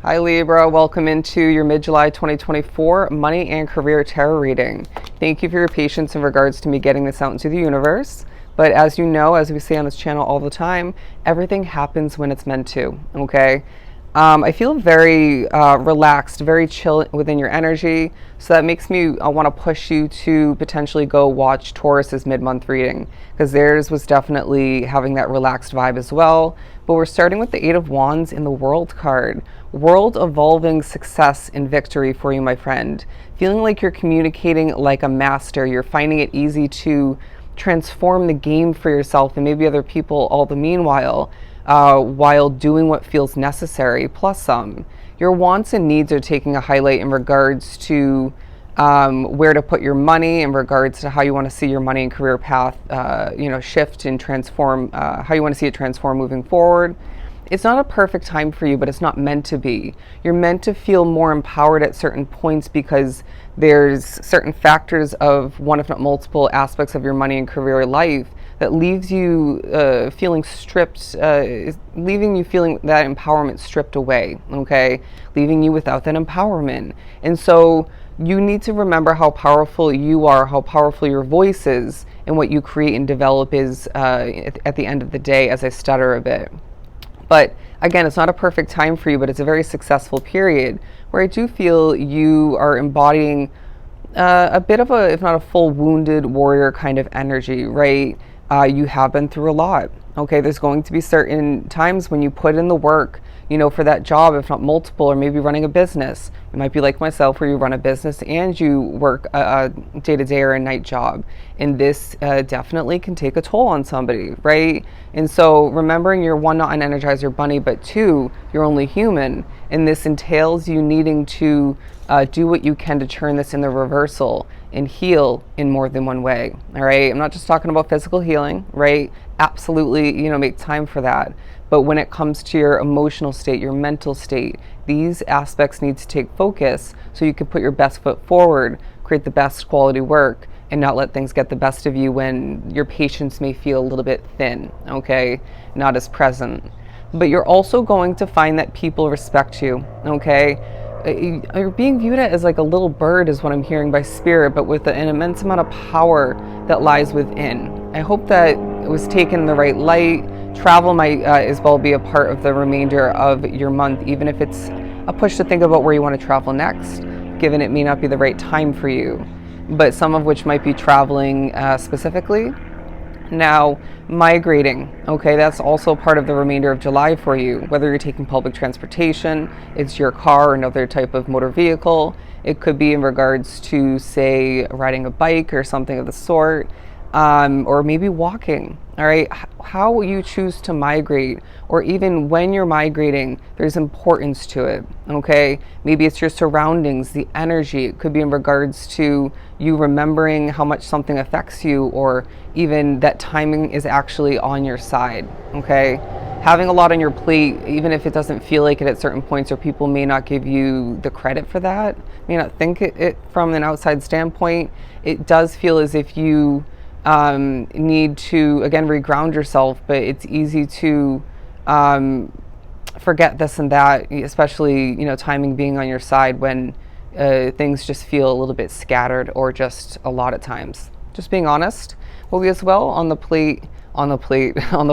Hi Libra, welcome into your mid-July 2024 money and career tarot reading. Thank you for your patience in regards to me getting this out into the universe. But as you know, as we say on this channel all the time, everything happens when it's meant to, okay? I feel very relaxed, very chill within your energy. So that makes me want to push you to potentially go watch Taurus's mid-month reading, because theirs was definitely having that relaxed vibe as well. But we're starting with the Eight of Wands in the World card. World evolving success and victory for you, my friend. Feeling like you're communicating like a master. You're finding it easy to transform the game for yourself and maybe other people all the meanwhile, while doing what feels necessary, plus some. Your wants and needs are taking a highlight in regards to where to put your money, in regards to how you want to see your money and career path, shift and transform, how you want to see it transform moving forward. It's not a perfect time for you, but it's not meant to be. You're meant to feel more empowered at certain points because there's certain factors of one, if not multiple aspects of your money and career life that leaves you feeling stripped, leaving you feeling that empowerment stripped away, okay? Leaving you without that empowerment. And so you need to remember how powerful you are, how powerful your voice is, and what you create and develop is at the end of the day, as I stutter a bit. But again, it's not a perfect time for you, but it's a very successful period where I do feel you are embodying a bit of a, if not a full wounded warrior kind of energy, right? You have been through a lot. Okay, there's going to be certain times when you put in the work, for that job, if not multiple, or maybe running a business. You might be like myself, where you run a business and you work a day-to-day or a night job. And this definitely can take a toll on somebody, right? And so remembering you're one, not an energizer bunny, but two, you're only human. And this entails you needing to do what you can to turn this in the reversal and heal in more than one way. All right. I'm not just talking about physical healing, right? Absolutely, make time for that. But when it comes to your emotional state, your mental state, these aspects need to take focus so you can put your best foot forward, create the best quality work, and not let things get the best of you when your patience may feel a little bit thin, okay? Not as present. But you're also going to find that people respect you, okay? You're being viewed as like a little bird is what I'm hearing by spirit, but with an immense amount of power that lies within. I hope that it was taken in the right light. Travel might as well be a part of the remainder of your month, even if it's a push to think about where you want to travel next, given it may not be the right time for you, but some of which might be traveling specifically. Now, migrating, okay, that's also part of the remainder of July for you. Whether you're taking public transportation, it's your car or another type of motor vehicle. It could be in regards to, say, riding a bike or something of the sort, or maybe walking, all right? How you choose to migrate, or even when you're migrating, there's importance to it, okay? Maybe it's your surroundings, the energy. It could be in regards to you remembering how much something affects you, or even that timing is actually on your side, okay? Having a lot on your plate, even if it doesn't feel like it at certain points, or people may not give you the credit for that, may not think it from an outside standpoint, it does feel as if you need to, again, reground yourself, but it's easy to forget this and that, especially, timing being on your side when things just feel a little bit scattered, or just a lot at times. Just being honest. Will be as well on the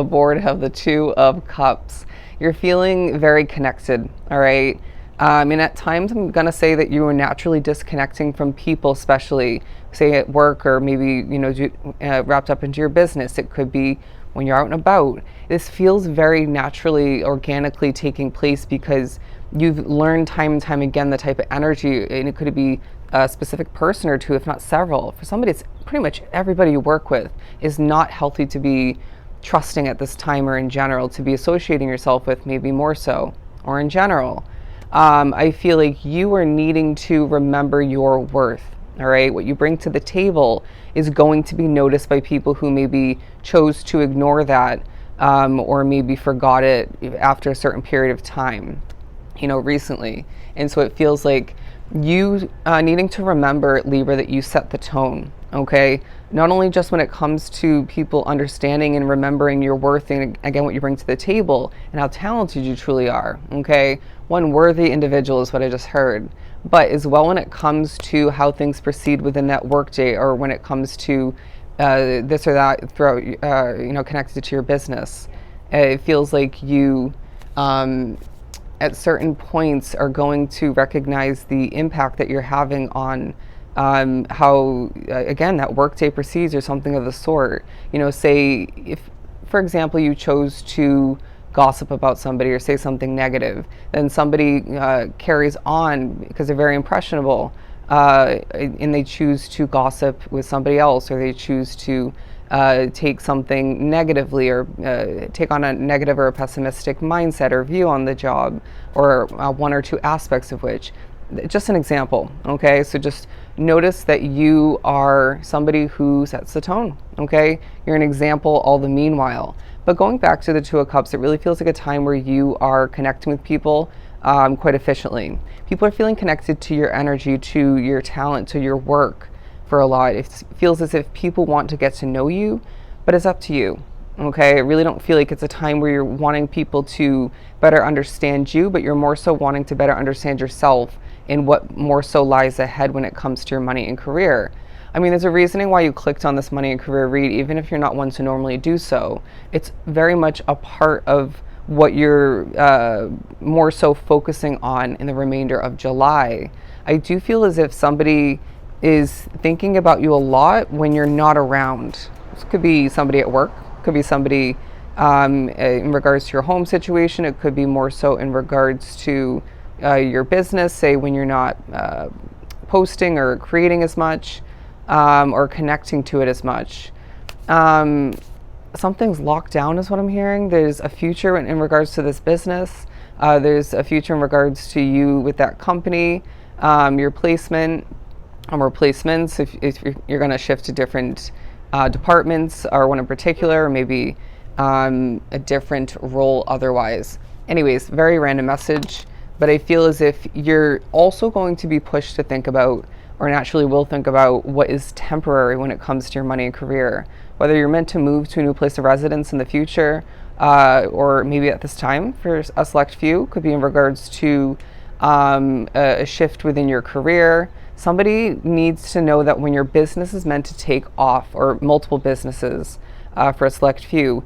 board have the Two of Cups. You're feeling very connected, all right? And at times I'm going to say that you are naturally disconnecting from people, especially say at work, or maybe, wrapped up into your business. It could be when you're out and about. This feels very naturally, organically taking place because you've learned time and time again the type of energy, and it could be a specific person or two, if not several. For somebody, it's pretty much everybody you work with is not healthy to be trusting at this time, or in general, to be associating yourself with, maybe more so, or in general. I feel like you are needing to remember your worth, all right? What you bring to the table is going to be noticed by people who maybe chose to ignore that, or maybe forgot it after a certain period of time, recently. And so it feels like you needing to remember, Libra, that you set the tone, okay? Not only just when it comes to people understanding and remembering your worth and, again, what you bring to the table and how talented you truly are, okay? one worthy individual is what I just heard, but as well when it comes to how things proceed within that workday, or when it comes to this or that throughout, connected to your business. It feels like you, at certain points, are going to recognize the impact that you're having on how, again, that workday proceeds, or something of the sort. Say if, for example, you chose to gossip about somebody or say something negative, then somebody carries on because they're very impressionable, and they choose to gossip with somebody else, or they choose to take something negatively, or take on a negative or a pessimistic mindset or view on the job, or one or two aspects of which. Just an example, okay? So just notice that you are somebody who sets the tone, okay? You're an example all the meanwhile. But going back to the Two of Cups, it really feels like a time where you are connecting with people quite efficiently. People are feeling connected to your energy, to your talent, to your work for a lot. It feels as if people want to get to know you, but it's up to you. Okay, I really don't feel like it's a time where you're wanting people to better understand you, but you're more so wanting to better understand yourself and what more so lies ahead when it comes to your money and career. I mean, there's a reasoning why you clicked on this money and career read, even if you're not one to normally do so. It's very much a part of what you're more so focusing on in the remainder of July. I do feel as if somebody is thinking about you a lot when you're not around. This could be somebody at work, could be somebody in regards to your home situation. It could be more so in regards to your business, say when you're not posting or creating as much, or connecting to it as much. Something's locked down is what I'm hearing. There's a future in regards to this business. There's a future in regards to you with that company, your placement or placements, if you're going to shift to different departments, or one in particular, or maybe a different role otherwise. Anyways, very random message, but I feel as if you're also going to be pushed to think about, or naturally will think about, what is temporary when it comes to your money and career. Whether you're meant to move to a new place of residence in the future, or maybe at this time for a select few, could be in regards to a shift within your career. Somebody needs to know that when your business is meant to take off, or multiple businesses for a select few,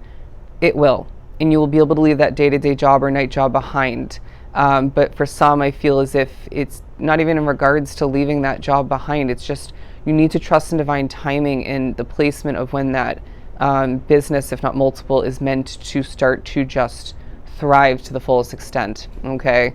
it will. And you will be able to leave that day-to-day job or night job behind. But for some, I feel as if it's not even in regards to leaving that job behind. It's just you need to trust in divine timing in the placement of when that business, if not multiple, is meant to start to just thrive to the fullest extent, okay?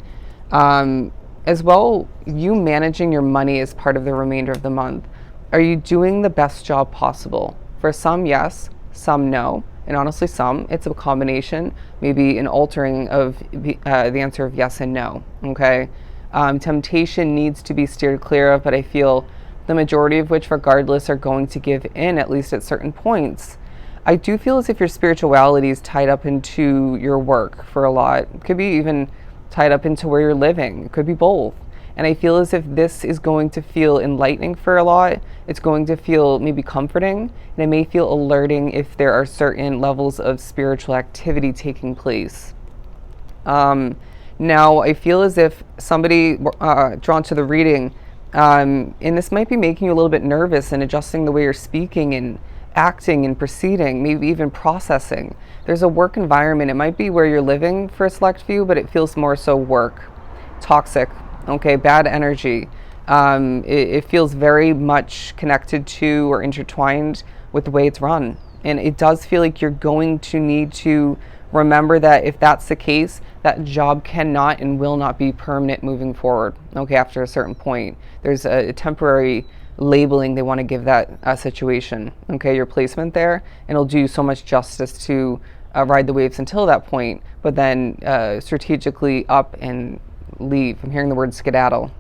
As well, you managing your money as part of the remainder of the month. Are you doing the best job possible? For some, yes. Some, no. And honestly, some, it's a combination, maybe an altering of the answer of yes and no, okay? Temptation needs to be steered clear of, but I feel the majority of which, regardless, are going to give in, at least at certain points. I do feel as if your spirituality is tied up into your work for a lot. It could be even tied up into where you're living. It could be both. And I feel as if this is going to feel enlightening for a lot. It's going to feel maybe comforting, and it may feel alerting if there are certain levels of spiritual activity taking place. Now, I feel as if somebody drawn to the reading, and this might be making you a little bit nervous and adjusting the way you're speaking and acting and proceeding, maybe even processing. There's a work environment. It might be where you're living for a select few, but it feels more so work. Toxic, okay, bad energy. It feels very much connected to or intertwined with the way it's run. And it does feel like you're going to need to remember that if that's the case, that job cannot and will not be permanent moving forward, okay, after a certain point. There's a temporary labeling they want to give that situation, okay, your placement there, and it'll do so much justice to ride the waves until that point, but then strategically up and leave. I'm hearing the word skedaddle.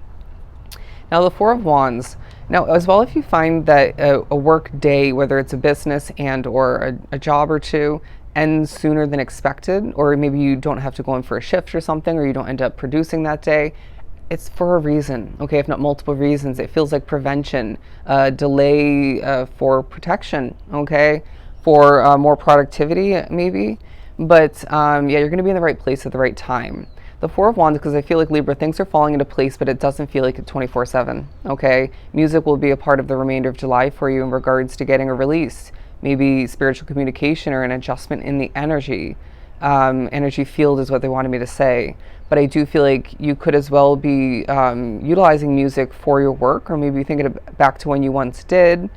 Now, the Four of Wands. Now, as well, if you find that a work day, whether it's a business and or a job or two, ends sooner than expected, or maybe you don't have to go in for a shift or something, or you don't end up producing that day, it's for a reason, okay, if not multiple reasons. It feels like prevention, delay for protection, okay, for more productivity maybe. But yeah, you're going to be in the right place at the right time. The Four of Wands, because I feel like Libra, things are falling into place, but it doesn't feel like it 24/7, okay? Music will be a part of the remainder of July for you in regards to getting a release, maybe spiritual communication or an adjustment in the energy. Energy field is what they wanted me to say. But I do feel like you could as well be utilizing music for your work, or maybe thinking back to when you once did.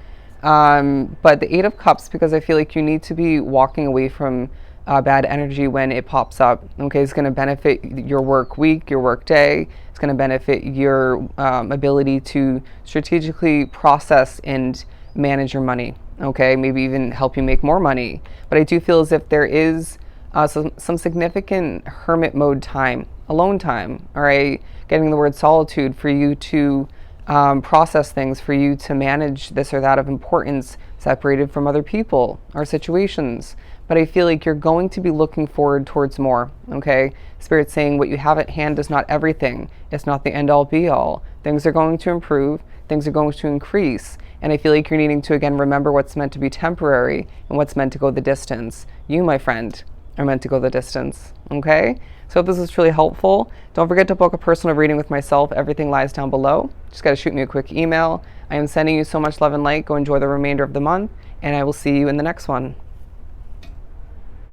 But the Eight of Cups, because I feel like you need to be walking away from bad energy when it pops up. Okay, it's going to benefit your work week, your work day. It's going to benefit your ability to strategically process and manage your money. Okay, maybe even help you make more money. But I do feel as if there is some significant hermit mode time, alone time, all right? Getting the word solitude for you to process things, for you to manage this or that of importance, separated from other people or situations. But I feel like you're going to be looking forward towards more, okay? Spirit's saying what you have at hand is not everything. It's not the end all be all. Things are going to improve. Things are going to increase. And I feel like you're needing to, again, remember what's meant to be temporary and what's meant to go the distance. You, my friend, are meant to go the distance, okay? So if this is truly helpful, don't forget to book a personal reading with myself. Everything lies down below. Just got to shoot me a quick email. I am sending you so much love and light. Go enjoy the remainder of the month, and I will see you in the next one.